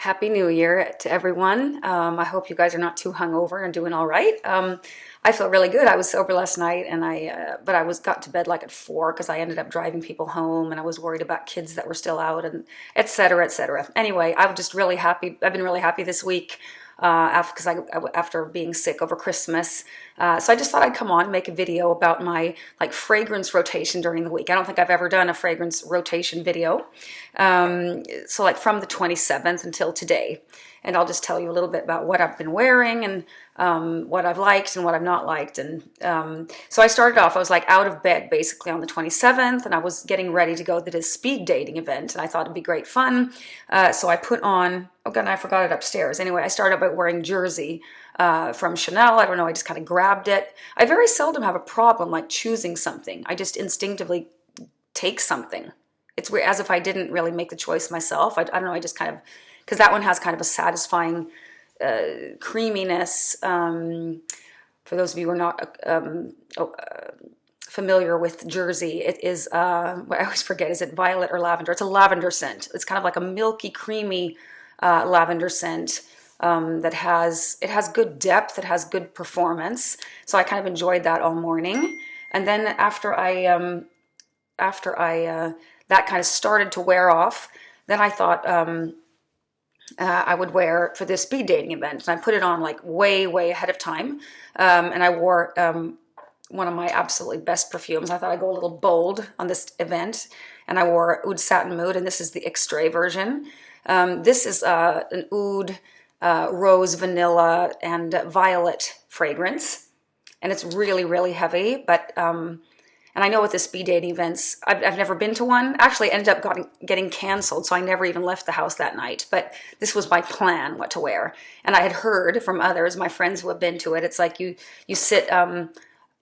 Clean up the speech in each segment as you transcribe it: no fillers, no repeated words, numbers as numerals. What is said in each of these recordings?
Happy New Year to everyone. I hope you guys are not too hungover and doing all right. I feel really good. I was sober last night, and but I was got to bed like at 4 because I ended up driving people home, and I was worried about kids that were still out, and et cetera, et cetera. Anyway, I'm just really happy. I've been really happy this week after being sick over Christmas. So I just thought I'd come on and make a video about my like fragrance rotation during the week. I don't think I've ever done a fragrance rotation video. So like from the 27th until today. And I'll just tell you a little bit about what I've been wearing and what I've liked and what I've not liked. And so I started off, I was like out of bed basically on the 27th, and I was getting ready to go to this speed dating event, and I thought it'd be great fun. So I put on, oh god, I forgot it upstairs. Anyway, I started by wearing Jersey from Chanel. I don't know, I just kind of grabbed it. I very seldom have a problem like choosing something. I just instinctively take something. It's weird, as if I didn't really make the choice myself. I don't know, I just kind of, because that one has kind of a satisfying creaminess. For those of you who are not familiar with Jersey, it is, what I always forget, is it violet or lavender? It's a lavender scent. It's kind of like a milky, creamy lavender scent that has good depth, it has good performance. So I kind of enjoyed that all morning. And then after that kind of started to wear off, then I thought, I would wear for this speed dating event, and I put it on like way ahead of time, and I wore one of my absolutely best perfumes. I thought I'd go a little bold on this event, and I wore Oud Satin Mood, and this is the Extrait version. This is an Oud rose, vanilla, and violet fragrance, and it's really heavy, but and I know with the speed dating events, I've never been to one. Actually, I ended up getting canceled, so I never even left the house that night. But this was my plan, what to wear. And I had heard from others, my friends who have been to it, it's like you sit,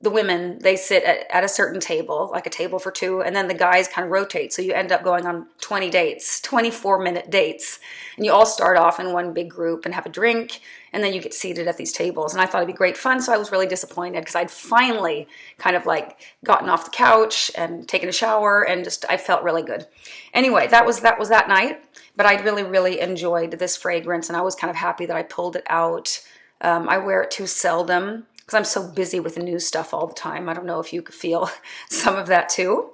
the women, they sit at a certain table, like a table for two, and then the guys kind of rotate. So you end up going on 20 dates, 24-minute dates. And you all start off in one big group and have a drink, and then you get seated at these tables. And I thought it'd be great fun, so I was really disappointed because I'd finally kind of like gotten off the couch and taken a shower, and just I felt really good. Anyway, that was that night, but I really enjoyed this fragrance, and I was kind of happy that I pulled it out. I wear it too seldom because I'm so busy with the new stuff all the time. I don't know if you could feel some of that too.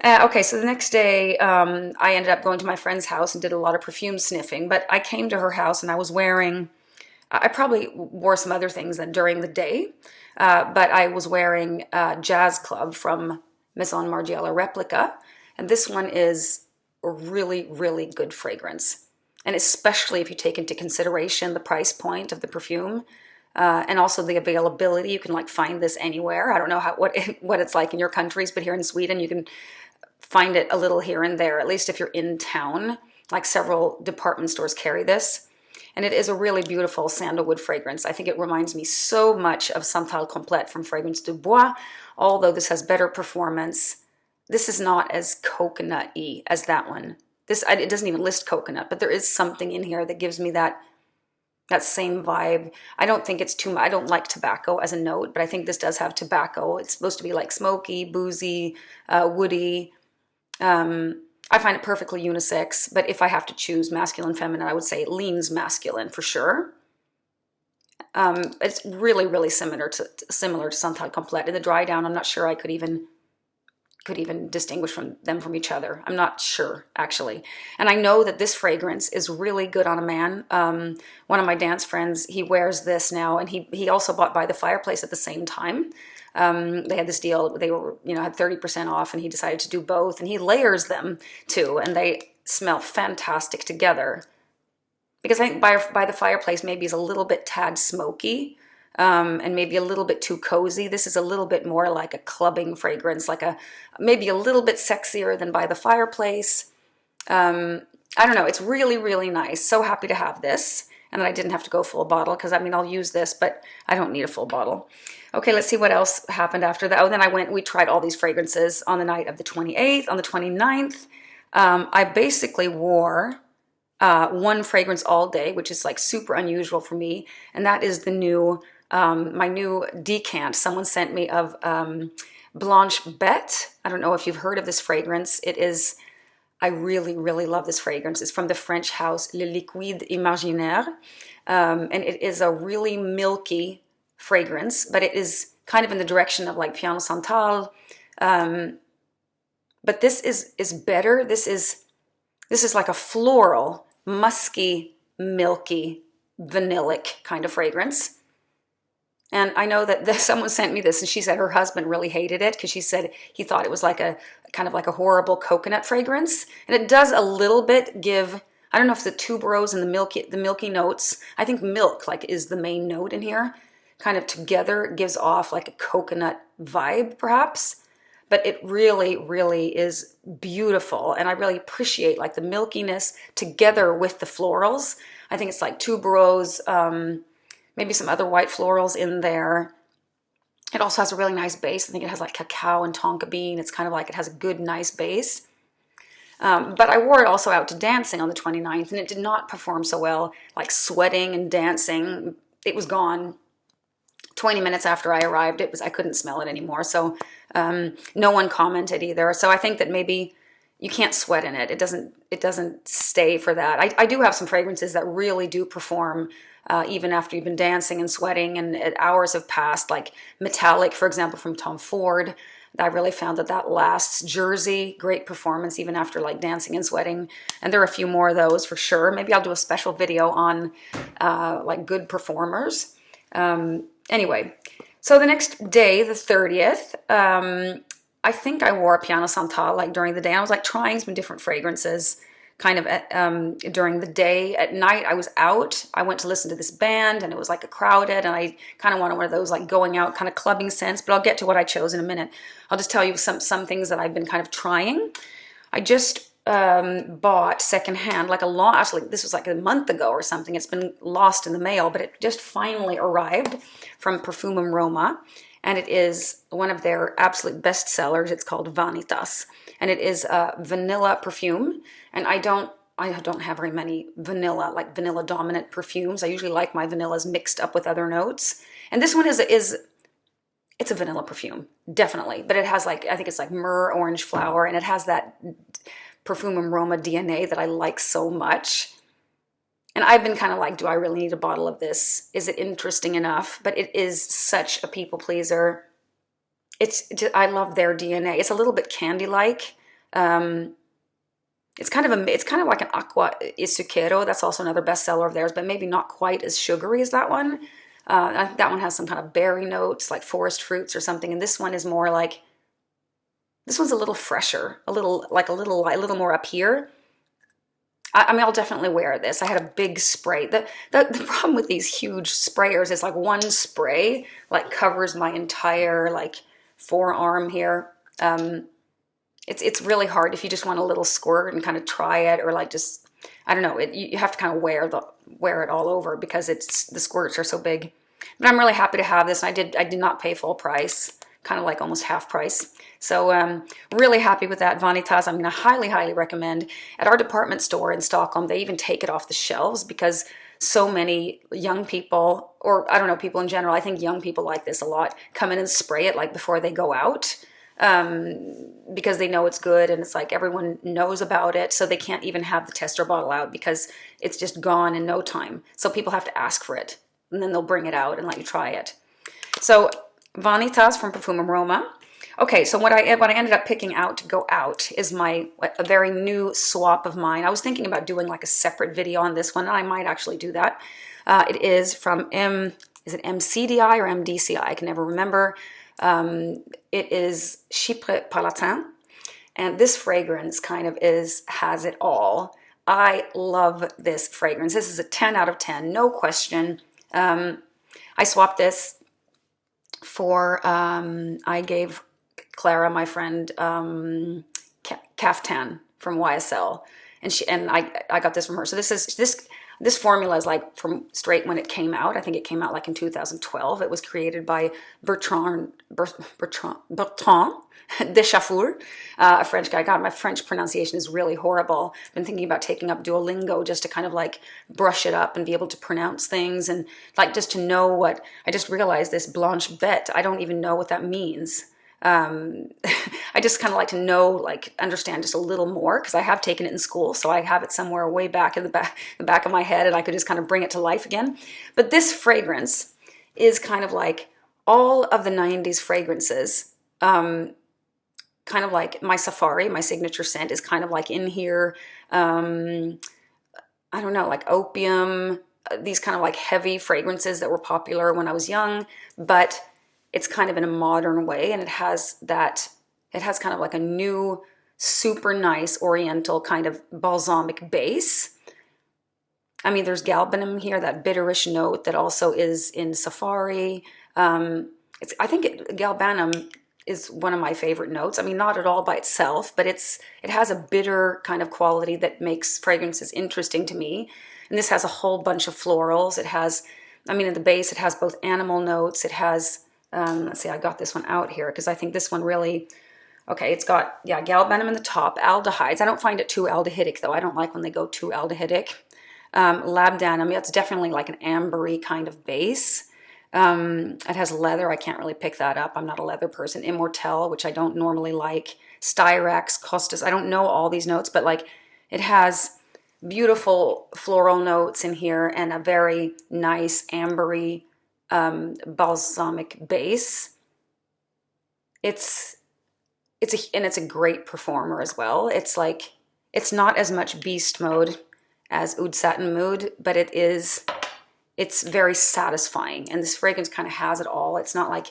Okay, so the next day, I ended up going to my friend's house and did a lot of perfume sniffing, but I came to her house and I was wearing, I probably wore some other things than during the day, but I was wearing Jazz Club from Maison Margiela Replica, and this one is a really good fragrance, and especially if you take into consideration the price point of the perfume, and also the availability. You can like find this anywhere. I don't know what it's like in your countries, but here in Sweden you can find it a little here and there, at least if you're in town. Like several department stores carry this. And it is a really beautiful sandalwood fragrance. I think it reminds me so much of Santal Complète from Fragrance du Bois, although this has better performance. This is not as coconut-y as that one. It doesn't even list coconut, but there is something in here that gives me that same vibe. I don't think it's too much. I don't like tobacco as a note, but I think this does have tobacco. It's supposed to be like smoky, boozy, woody. I find it perfectly unisex, but if I have to choose masculine, feminine, I would say it leans masculine for sure. It's really similar to Santal Complète. In the dry down, I'm not sure I could even distinguish them from each other. I'm not sure, actually. And I know that this fragrance is really good on a man. One of my dance friends, he wears this now, and he also bought By the Fireplace at the same time. They had this deal, they were, had 30% off, and he decided to do both, and he layers them too, and they smell fantastic together. Because I think By the Fireplace maybe is a little bit tad smoky, and maybe a little bit too cozy. This is a little bit more like a clubbing fragrance, maybe a little bit sexier than By the Fireplace. I don't know, it's really nice. So happy to have this, and that I didn't have to go full bottle, because I mean, I'll use this, but I don't need a full bottle. Okay, let's see what else happened after that. Oh, then we tried all these fragrances on the night of the 28th. On the 29th, I basically wore one fragrance all day, which is like super unusual for me, and that is the new, my new decant someone sent me of Blanche Bête. I don't know if you've heard of this fragrance. It is I really, really love this fragrance. It's from the French house Le Liquide Imaginaires, and it is a really milky fragrance, but it is kind of in the direction of like Piano Santal. But this is better. This is like a floral, musky, milky, vanillic kind of fragrance. And I know that someone sent me this and she said her husband really hated it because she said he thought it was like a kind of like a horrible coconut fragrance. And it does a little bit give, I don't know if the tuberose and the milky notes, I think milk like is the main note in here, kind of together gives off like a coconut vibe perhaps. But it really, really is beautiful. And I really appreciate like the milkiness together with the florals. I think it's like tuberose, maybe some other white florals in there. It also has a really nice base. I think it has like cacao and tonka bean. It's kind of like it has a good, nice base. But I wore it also out to dancing on the 29th, and it did not perform so well. Like sweating and dancing, it was gone. 20 minutes after I arrived, I couldn't smell it anymore. So no one commented either. So I think that maybe you can't sweat in it. It doesn't stay for that. I do have some fragrances that really do perform even after you've been dancing and sweating and hours have passed, like Metallic, for example, from Tom Ford. I really found that lasts. Jersey, great performance even after like dancing and sweating. And there are a few more of those for sure. Maybe I'll do a special video on like good performers. Anyway, so the next day, the 30th, I think I wore Piano Santal like during the day. I was like trying some different fragrances kind of during the day. At night, I was out. I went to listen to this band and it was like a crowded and I kind of wanted one of those like going out kind of clubbing scents, but I'll get to what I chose in a minute. I'll just tell you some things that I've been kind of trying. I just bought secondhand, like actually this was like a month ago or something. It's been lost in the mail, but it just finally arrived from Profumum Roma. And it is one of their absolute best sellers. It's called Vanitas. And it is a vanilla perfume. And I don't have very many vanilla dominant perfumes. I usually like my vanillas mixed up with other notes. And this one it's a vanilla perfume, definitely. But it has like, I think it's like myrrh, orange flower, and it has that Profumum Roma DNA that I like so much. And I've been kind of like, do I really need a bottle of this? Is it interesting enough? But it is such a people pleaser. I love their DNA. It's a little bit candy-like. It's kind of like an Aqua Isuquero. That's also another bestseller of theirs, but maybe not quite as sugary as that one. I think that one has some kind of berry notes, like forest fruits or something. And this one is more like, this one's a little fresher, a little more up here. I mean, I'll definitely wear this. I had a big spray. The problem with these huge sprayers is like one spray like covers my entire like forearm here. It's really hard if you just want a little squirt and kind of try it, or like just, I don't know, you have to kind of wear it all over because the squirts are so big. But I'm really happy to have this. I did not pay full price, kind of like almost half price. So really happy with that Vanitas. I'm going to highly, highly recommend. At our department store in Stockholm, they even take it off the shelves because so many young people, or I don't know, people in general, I think young people like this a lot, come in and spray it like before they go out because they know it's good and it's like everyone knows about it. So they can't even have the tester bottle out because it's just gone in no time. So people have to ask for it and then they'll bring it out and let you try it. So Vanitas from Profumum Roma. Okay, so what I ended up picking out to go out is a very new swap of mine. I was thinking about doing like a separate video on this one, and I might actually do that. It is from is it MCDI or MDCI? I can never remember. It is Chypre Palatin, and this fragrance kind of has it all. I love this fragrance. This is a 10 out of 10, no question. I swapped this for, I gave Clara, my friend, Caftan from YSL, and I got this from her. So this formula is like from straight when it came out. I think it came out like in 2012. It was created by Bertrand Deschaffour, a French guy. God, my French pronunciation is really horrible. I've been thinking about taking up Duolingo just to kind of like brush it up and be able to pronounce things and like just to know what. I just realized this Blanche Bête. I don't even know what that means. I just kind of like to know, like understand just a little more because I have taken it in school, so I have it somewhere way back in the back of my head, and I could just kind of bring it to life again. But this fragrance is kind of like all of the 90s fragrances. Kind of like my Safari, my signature scent, is kind of like in here. I don't know, like opium, these kind of like heavy fragrances that were popular when I was young, but it's kind of in a modern way, and it has kind of like a new, super nice oriental kind of balsamic base. I mean, there's galbanum here, that bitterish note that also is in Safari. I think galbanum is one of my favorite notes. I mean, not at all by itself, but it has a bitter kind of quality that makes fragrances interesting to me. And this has a whole bunch of florals. It has, I mean, in the base, it has both animal notes. It has, let's see, I got this one out here because I think this one really, okay, it's got, yeah, galbanum in the top, aldehydes. I don't find it too aldehydic though. I don't like when they go too aldehydic. Labdanum, it's definitely like an ambery kind of base. It has leather. I can't really pick that up. I'm not a leather person. Immortelle, which I don't normally like. Styrax, Costus. I don't know all these notes, but like it has beautiful floral notes in here and a very nice ambery balsamic base. It's a great performer as well. It's like, it's not as much beast mode as Oud Satin Mood, but it's very satisfying, and this fragrance kind of has it all. It's not like,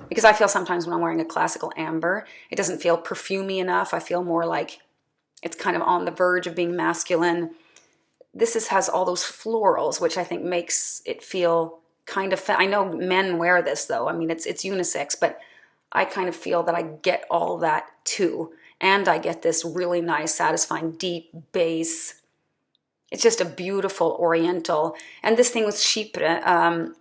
because I feel sometimes when I'm wearing a classical amber, it doesn't feel perfumey enough. I feel more like it's kind of on the verge of being masculine. This has all those florals, which I think makes it feel kind of, I know men wear this though. I mean, it's unisex, but I kind of feel that I get all of that too. And I get this really nice, satisfying, deep bass. It's just a beautiful oriental. And this thing with Chypre,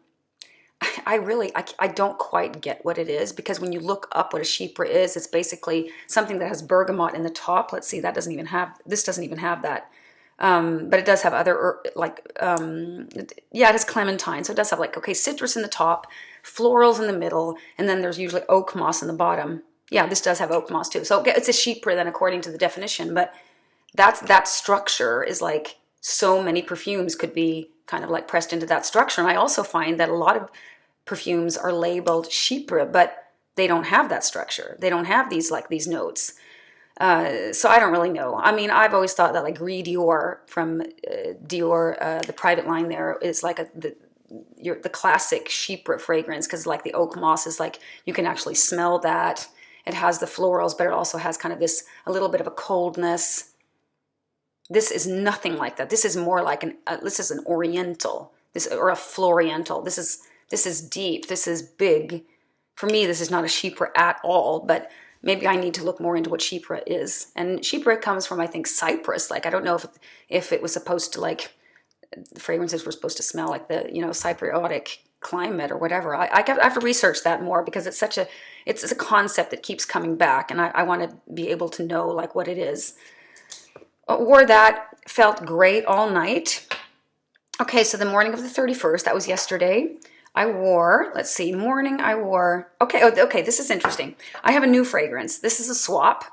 I don't quite get what it is, because when you look up what a Chypre is, it's basically something that has bergamot in the top. Let's see, this doesn't even have that. But it does have other, yeah, it has clementine. So it does have like, okay, citrus in the top, florals in the middle, and then there's usually oak moss in the bottom. Yeah, this does have oak moss too. So it's a Chypre then according to the definition, but that structure is like, so many perfumes could be kind of like pressed into that structure. And I also find that a lot of perfumes are labeled Chypre, but they don't have that structure. They don't have these notes. So I don't really know. I mean, I've always thought that like Gris Dior from Dior, the private line there, is like the classic Chypre fragrance, because like the oak moss is like, you can actually smell that. It has the florals, but it also has kind of a little bit of a coldness. This is nothing like that. This is more like this is an oriental, or a floriental. This is deep. This is big. For me, this is not a Chypre at all, but maybe I need to look more into what Chypre is. And Chypre comes from, I think, Cyprus. Like, I don't know if it was supposed to, like, the fragrances were supposed to smell like the, Cypriotic climate or whatever. I have to research that more, because it's a concept that keeps coming back, and I want to be able to know like what it is. Wore that, felt great all night. Okay, so the morning of the 31st, that was yesterday, I wore, let's see, okay, this is interesting. I have a new fragrance. This is a swap.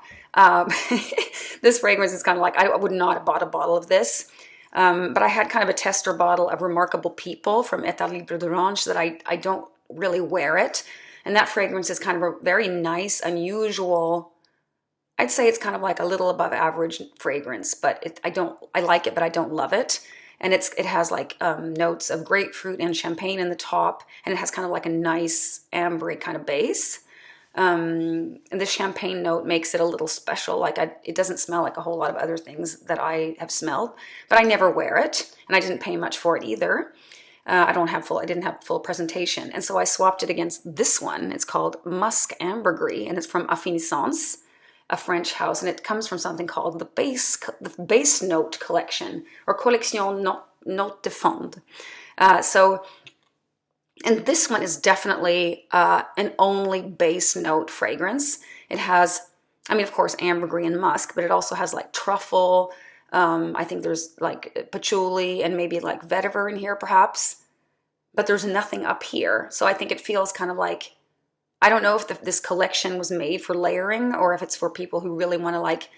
This fragrance is kind of like, I would not have bought a bottle of this, but I had kind of a tester bottle of Remarkable People from État Libre d'Orange that I don't really wear it. And that fragrance is kind of a very nice, unusual, I'd say it's kind of like a little above average fragrance, but I like it, but I don't love it. And it has like notes of grapefruit and champagne in the top, and it has kind of like a nice ambery kind of base. And the champagne note makes it a little special. Like it doesn't smell like a whole lot of other things that I have smelled, but I never wear it, and I didn't pay much for it either. I didn't have full presentation, and so I swapped it against this one. It's called Musc-Ambre Gris, and it's from Affinessence, a French house, and it comes from something called the Base Note Collection, or Collection Note de Fond. And this one is definitely an only base note fragrance. It has, I mean, of course, ambergris and musk, but it also has like truffle. I think there's like patchouli and maybe like vetiver in here perhaps, but there's nothing up here. So I think it feels kind of like, I don't know if this collection was made for layering or if it's for people who really want to like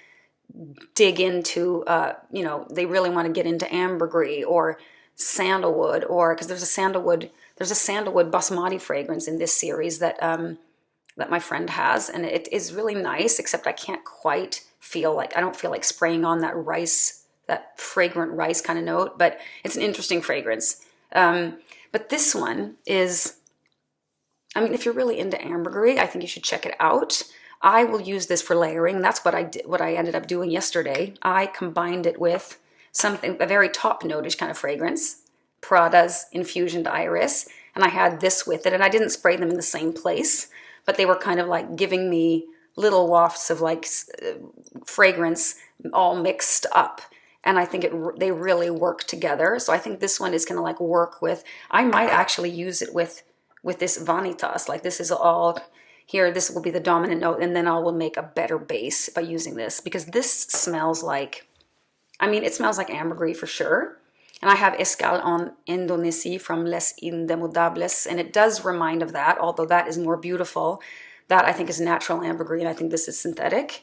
dig into, you know, they really want to get into ambergris or sandalwood, or because there's a sandalwood basmati fragrance in this series that that my friend has, and it is really nice, except I can't quite feel like, I don't feel like spraying on that rice, that fragrant rice kind of note, but it's an interesting fragrance. But this one is, I mean, if you're really into ambergris, I think you should check it out. I will use this for layering. That's what I did, what I ended up doing yesterday. I combined it with something, a very top notish kind of fragrance, Prada's Infusion Iris, and I had this with it, and I didn't spray them in the same place, but they were kind of like giving me little wafts of like fragrance all mixed up. And I think they really work together. So I think this one is going to like work with, I might actually use it with this Vanitas. Like this is all here, this will be the dominant note, and then I will make a better base by using this, because this smells like, I mean, it smells like ambergris for sure. And I have Escale en Indonésie from Les Indemodables, and it does remind of that, although that is more beautiful. That I think is natural ambergris, and I think this is synthetic.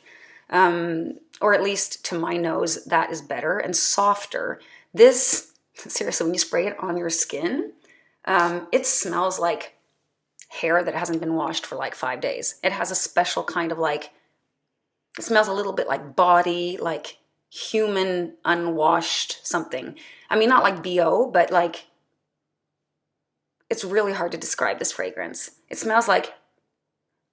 Or at least to my nose, that is better and softer. This, seriously, when you spray it on your skin, it smells like hair that hasn't been washed for like 5 days. It has a special kind of like, it smells a little bit like body, like human unwashed something. I mean, not like BO, but like, it's really hard to describe this fragrance. It smells like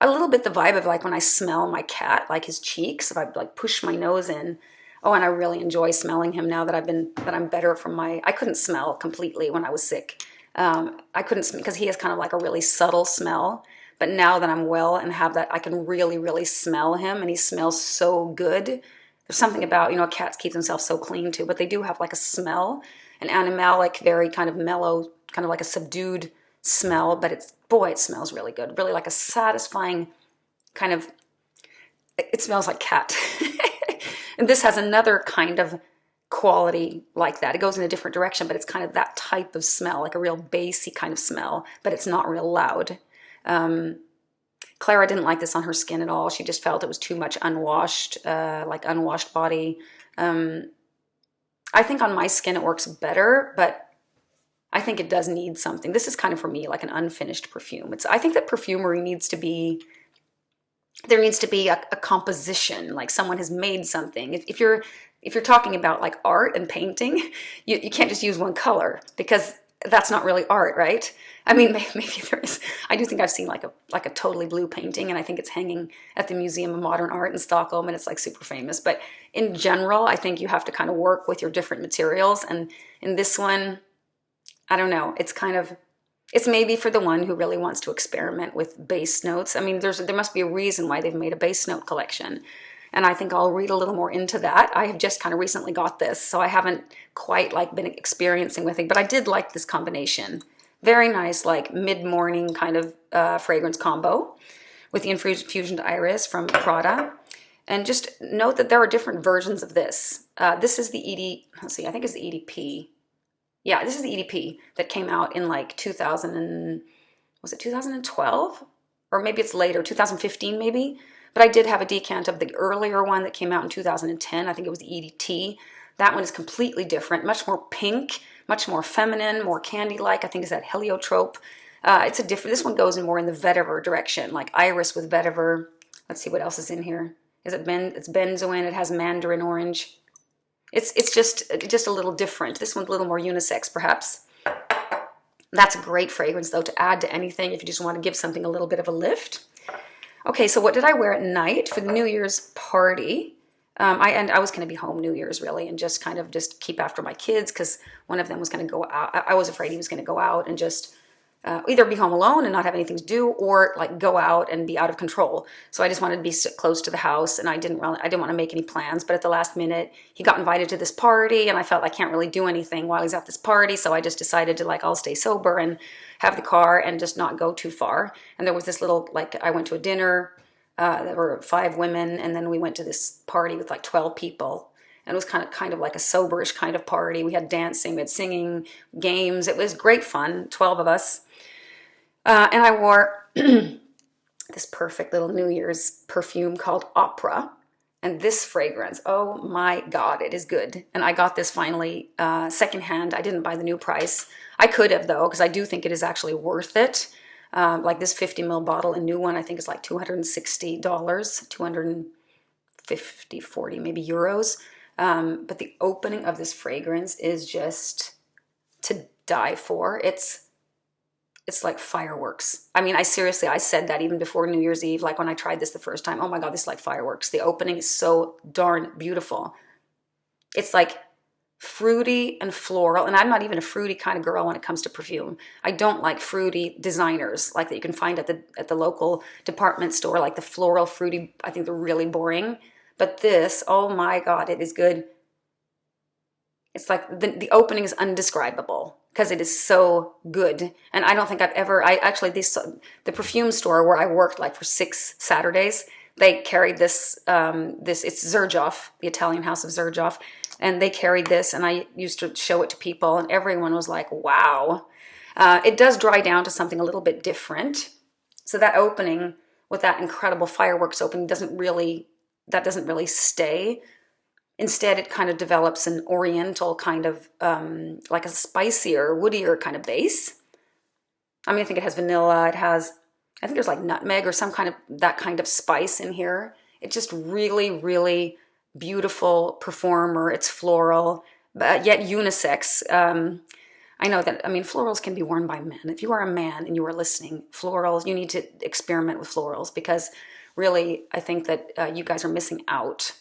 a little bit the vibe of like when I smell my cat, like his cheeks, if I like push my nose in. Oh, and I really enjoy smelling him now that I'm better from my, I couldn't smell completely when I was sick. I couldn't, because he has kind of like a really subtle smell, but now that I'm well and have that, I can really, really smell him, and he smells so good. There's something about, you know, cats keep themselves so clean too, but they do have like a smell, an animalic, very kind of mellow, kind of like a subdued smell, but it's, boy, it smells really good. Really like a satisfying kind of, it smells like cat. And this has another kind of quality like that. It goes in a different direction, but it's kind of that type of smell, like a real bassy kind of smell, but it's not real loud. Clara didn't like this on her skin at all. She just felt it was too much unwashed, like unwashed body. I think on my skin it works better, but I think it does need something. This is kind of for me like an unfinished perfume. I think that perfumery needs to be, there needs to be a composition, like someone has made something. If you're talking about like art and painting, you can't just use one color, because that's not really art, right? I mean, maybe there is. I do think I've seen like a totally blue painting, and I think it's hanging at the Museum of Modern Art in Stockholm, and it's like super famous. But in general, I think you have to kind of work with your different materials. And in this one, I don't know. It's kind of, it's maybe for the one who really wants to experiment with base notes. I mean, there must be a reason why they've made a base note collection. And I think I'll read a little more into that. I have just kind of recently got this, so I haven't quite like been experiencing with it, but I did like this combination. Very nice, like mid-morning kind of fragrance combo with the Infusion Iris from Prada. And just note that there are different versions of this. This is the let's see, I think it's the EDP. Yeah, this is the EDP that came out in like was it 2012? Or maybe it's later, 2015 maybe? But I did have a decant of the earlier one that came out in 2010. I think it was the EDT. That one is completely different, much more pink, much more feminine, more candy-like. I think it's that heliotrope. It's a different, this one goes in more in the vetiver direction, like iris with vetiver. Let's see what else is in here. It's benzoin, it has mandarin orange. It's just a little different. This one's a little more unisex, perhaps. That's a great fragrance, though, to add to anything if you just want to give something a little bit of a lift. Okay, so what did I wear at night for the New Year's party? I was going to be home New Year's, really, and just kind of just keep after my kids, because one of them was going to go out. I was afraid he was going to go out and just either be home alone and not have anything to do, or like go out and be out of control. So I just wanted to be close to the house, and I didn't want to make any plans. But at the last minute, he got invited to this party, and I felt I can't really do anything while he's at this party. So I just decided to like, I'll stay sober and have the car and just not go too far. And there was this little, like, I went to a dinner. There were 5 women, and then we went to this party with like 12 people. And it was kind of like a soberish kind of party. We had dancing, we had singing, games. It was great fun, 12 of us. And I wore this perfect little New Year's perfume called Opera. And this fragrance, oh my God, it is good. And I got this finally secondhand. I didn't buy the new price. I could have though, because I do think it is actually worth it. Like this 50 ml bottle, a new one, I think is like $260, 250, 40 maybe euros. But the opening of this fragrance is just to die for. It's like fireworks. I mean, I said that even before New Year's Eve, like when I tried this the first time, oh my God, this is like fireworks. The opening is so darn beautiful. It's like fruity and floral, and I'm not even a fruity kind of girl when it comes to perfume. I don't like fruity designers like that you can find at the local department store, like the floral fruity. I think they're really boring. But this, oh my God, it is good. It's like the opening is undescribable because it is so good. And I don't think I've ever, the perfume store where I worked like for 6 Saturdays, they carried this, it's Xerjoff, the Italian house of Xerjoff. And they carried this, and I used to show it to people, and everyone was like, wow. It does dry down to something a little bit different. So that opening with that incredible fireworks opening doesn't really stay. Instead, it kind of develops an oriental kind of, like a spicier, woodier kind of base. I mean, I think it has vanilla. I think there's like nutmeg or some kind of, that kind of spice in here. It's just really, really beautiful performer. It's floral, but yet unisex. I know that, I mean, florals can be worn by men. If you are a man and you are listening, florals, you need to experiment with florals because really, I think that you guys are missing out.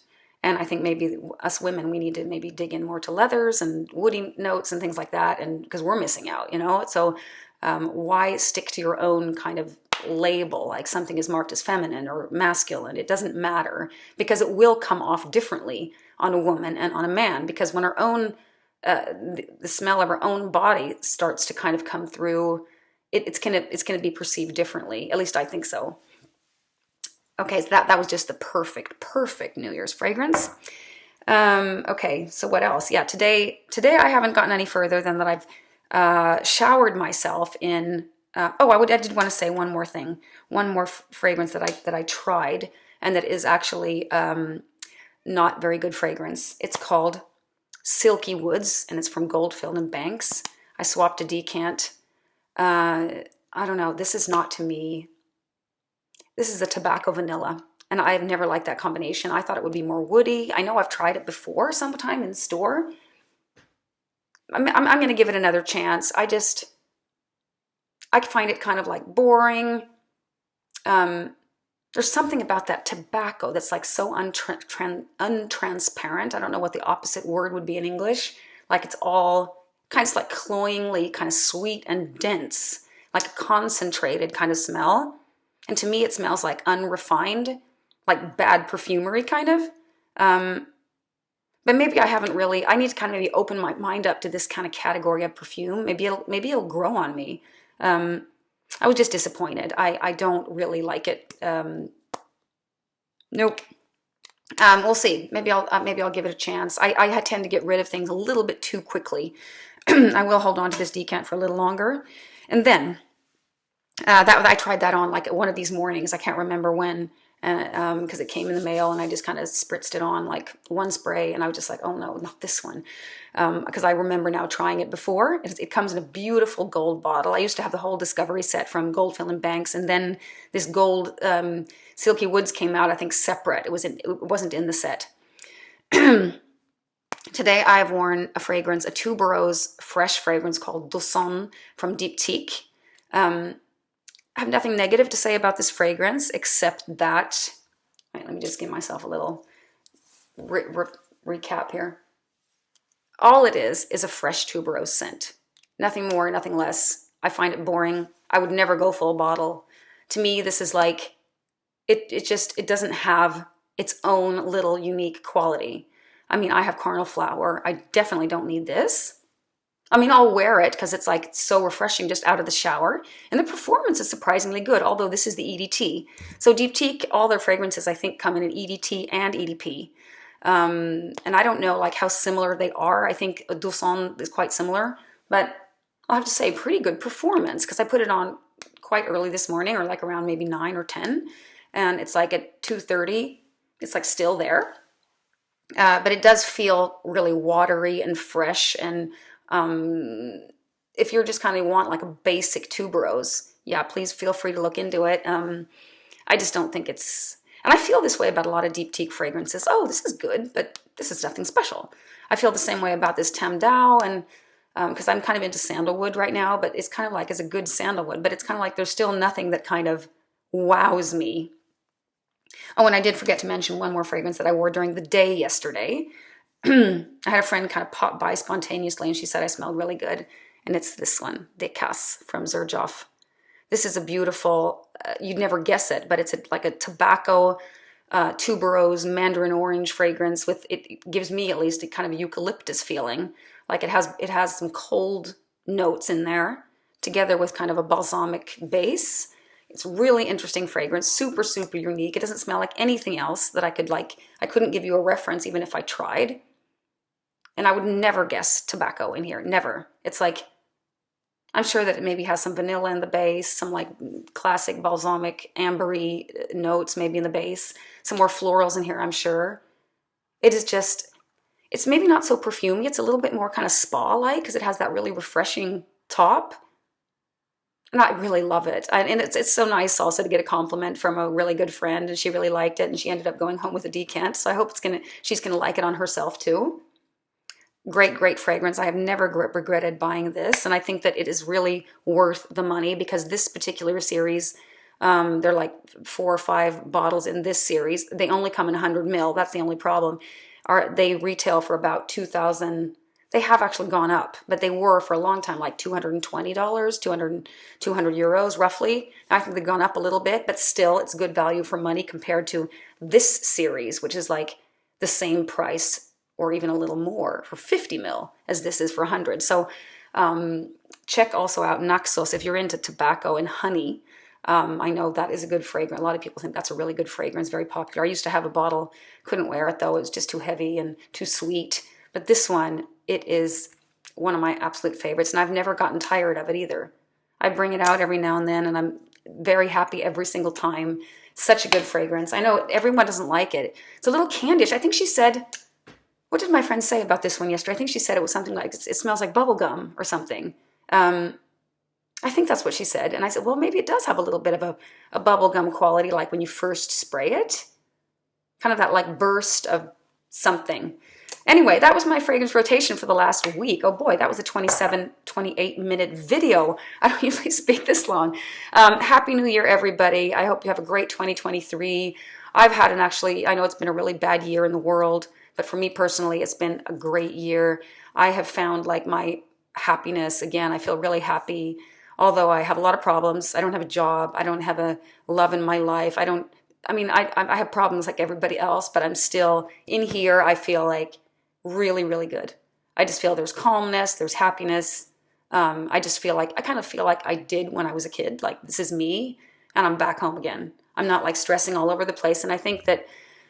And I think maybe us women, we need to maybe dig in more to leathers and woody notes and things like that, and because we're missing out, you know? So why stick to your own kind of label, like something is marked as feminine or masculine? It doesn't matter because it will come off differently on a woman and on a man, because when our own, the smell of our own body starts to kind of come through, it's gonna be perceived differently. At least I think so. Okay, so that was just the perfect New Year's fragrance. Okay, so what else? Yeah, today I haven't gotten any further than that I've showered myself in. I did want to say one more thing, one more fragrance that I tried, and that is actually not very good fragrance. It's called Silky Woods, and it's from Goldfield and Banks. I swapped a decant. I don't know. This is not to me. This is a tobacco vanilla, and I've never liked that combination. I thought it would be more woody. I know I've tried it before sometime in store. I'm going to give it another chance. I find it kind of like boring. There's something about that tobacco that's like so untransparent. I don't know what the opposite word would be in English. Like it's all kind of like cloyingly kind of sweet and dense, like a concentrated kind of smell. And to me, it smells like unrefined, like bad perfumery kind of. But maybe I haven't really, I need to kind of maybe open my mind up to this kind of category of perfume. Maybe it'll grow on me. I was just disappointed. I don't really like it. Nope. We'll see. Maybe I'll give it a chance. I tend to get rid of things a little bit too quickly. I will hold on to this decant for a little longer. And then, I tried that on like one of these mornings. I can't remember when, because it came in the mail, and I just kind of spritzed it on like one spray, and I was just like, oh no, not this one, because I remember now trying it before. It comes in a beautiful gold bottle. I used to have the whole Discovery set from Goldfield and Banks, and then this gold Silky Woods came out, I think separate. It wasn't in the set. Today I have worn a fragrance, a tuberose fresh fragrance called Doucon from Diptyque. I have nothing negative to say about this fragrance, except that, right, let me just give myself a little recap here. All it is a fresh tuberose scent. Nothing more, nothing less. I find it boring. I would never go full bottle. To me, this is like, it doesn't have its own little unique quality. I mean, I have carnal flower. I definitely don't need this. I mean, I'll wear it because it's like so refreshing just out of the shower. And the performance is surprisingly good, although this is the EDT. So Diptyque, all their fragrances, I think, come in an EDT and EDP. And I don't know like how similar they are. I think Doucon is quite similar. But I'll have to say pretty good performance because I put it on quite early this morning, or like around maybe 9 or 10. And it's like at 2:30, it's like still there. But it does feel really watery and fresh. And if you're just kind of want like a basic tuberose, yeah, please feel free to look into it. I just don't think it's, and I feel this way about a lot of Diptyque fragrances. Oh, this is good, but this is nothing special. I feel the same way about this Tam Dao, and because I'm kind of into sandalwood right now, but it's kind of like it's a good sandalwood, but it's kind of like there's still nothing that kind of wows me. Oh, and I did forget to mention one more fragrance that I wore during the day yesterday. I had a friend kind of pop by spontaneously, and she said I smelled really good, and it's this one, Decas from Xerjoff. This is a beautiful, you'd never guess it, but it's like a tobacco, tuberose, mandarin orange fragrance with, it gives me at least a kind of eucalyptus feeling. Like it has some cold notes in there together with kind of a balsamic base. It's really interesting fragrance, super, super unique. It doesn't smell like anything else that I couldn't give you a reference even if I tried. And I would never guess tobacco in here, never. It's like, I'm sure that it maybe has some vanilla in the base, some like classic balsamic ambery notes maybe in the base, some more florals in here, I'm sure. It is just, it's maybe not so perfumey. It's a little bit more kind of spa-like because it has that really refreshing top. And I really love it. And it's so nice also to get a compliment from a really good friend, and she really liked it, and she ended up going home with a decant. So I hope she's gonna like it on herself too. Great, great fragrance. I have never regretted buying this, and I think that it is really worth the money because this particular series, they're like 4 or 5 bottles in this series. They only come in 100 ml. That's the only problem. They retail for about 2,000. They have actually gone up, but they were for a long time like $220, 200 euros roughly. I think they've gone up a little bit, but still it's good value for money compared to this series, which is like the same price or even a little more for 50 ml as this is for 100. So check also out Naxos if you're into tobacco and honey. I know that is a good fragrance. A lot of people think that's a really good fragrance, very popular. I used to have a bottle, couldn't wear it though. It was just too heavy and too sweet. But this one, it is one of my absolute favorites, and I've never gotten tired of it either. I bring it out every now and then, and I'm very happy every single time. Such a good fragrance. I know everyone doesn't like it. It's a little candyish. I think she said, what did my friend say about this one yesterday? I think she said it was something like, it smells like bubble gum or something. I think that's what she said. And I said, well, maybe it does have a little bit of a bubble gum quality, like when you first spray it. Kind of that like burst of something. Anyway, that was my fragrance rotation for the last week. Oh boy, that was a 28-minute video. I don't usually speak this long. Happy New Year, everybody. I hope you have a great 2023. I've had I know it's been a really bad year in the world, but for me personally, it's been a great year. I have found like my happiness again. I feel really happy, although I have a lot of problems. I don't have a job. I don't have a love in my life. I have problems like everybody else, but I'm still in here. I feel like really, really good. I just feel there's calmness, there's happiness. I kind of feel like I did when I was a kid. Like this is me, and I'm back home again. I'm not like stressing all over the place. And I think that,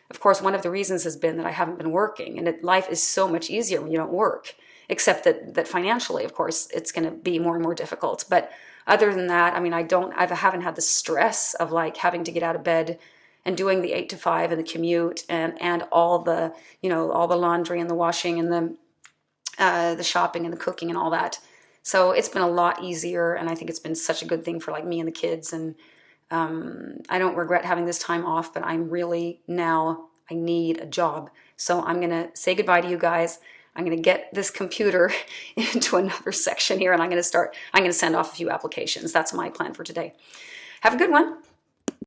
of course, one of the reasons has been that I haven't been working, and life is so much easier when you don't work. Except that financially, of course, it's going to be more and more difficult. But other than that, I mean, I haven't had the stress of like having to get out of bed and doing the 8 to 5 and the commute and all the, all the laundry and the washing and the shopping and the cooking and all that. So it's been a lot easier, and I think it's been such a good thing for like me and the kids. And I don't regret having this time off, but I'm really I need a job. So I'm going to say goodbye to you guys. I'm going to get this computer into another section here, and I'm going to send off a few applications. That's my plan for today. Have a good one.